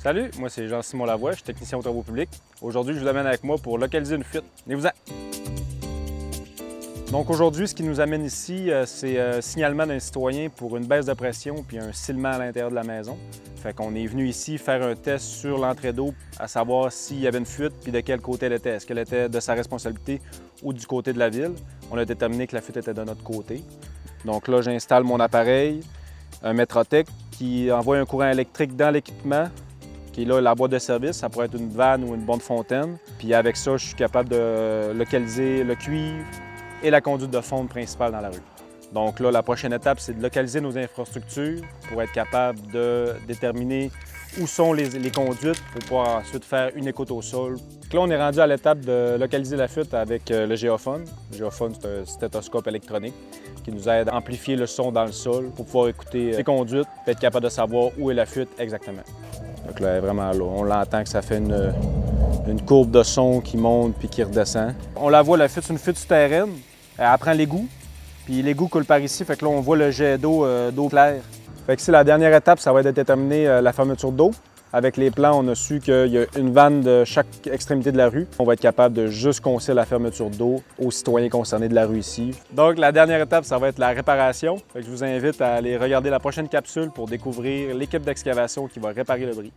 Salut, moi c'est Jean-Simon Lavoie, je suis technicien aux travaux publics. Aujourd'hui, je vous amène avec moi pour localiser une fuite. Venez-vous-en! Donc aujourd'hui, ce qui nous amène ici, c'est signalement d'un citoyen pour une baisse de pression puis un silement à l'intérieur de la maison. Fait qu'on est venu ici faire un test sur l'entrée d'eau, à savoir s'il y avait une fuite puis de quel côté elle était. Est-ce qu'elle était de sa responsabilité ou du côté de la ville? On a déterminé que la fuite était de notre côté. Donc là, j'installe mon appareil, un Metrotech qui envoie un courant électrique dans l'équipement, qui est là la boîte de service. Ça pourrait être une vanne ou une bonne fontaine. Puis avec ça, je suis capable de localiser le cuivre et la conduite de fonte principale dans la rue. Donc là, la prochaine étape, c'est de localiser nos infrastructures pour être capable de déterminer où sont les conduites pour pouvoir ensuite faire une écoute au sol. Donc là, on est rendu à l'étape de localiser la fuite avec le géophone. Le géophone, c'est un stéthoscope électronique qui nous aide à amplifier le son dans le sol pour pouvoir écouter les conduites et être capable de savoir où est la fuite exactement. Donc là, elle est vraiment là. On l'entend que ça fait une courbe de son qui monte puis qui redescend. On la voit, la fuite, c'est une fuite souterraine. Elle prend l'égout, puis l'égout coule par ici, fait que là, on voit le jet d'eau claire. Fait que c'est la dernière étape, ça va être de déterminer la fermeture d'eau. Avec les plans, on a su qu'il y a une vanne de chaque extrémité de la rue. On va être capable de juste concilier la fermeture d'eau aux citoyens concernés de la rue ici. Donc, la dernière étape, ça va être la réparation. Fait que je vous invite à aller regarder la prochaine capsule pour découvrir l'équipe d'excavation qui va réparer le bris.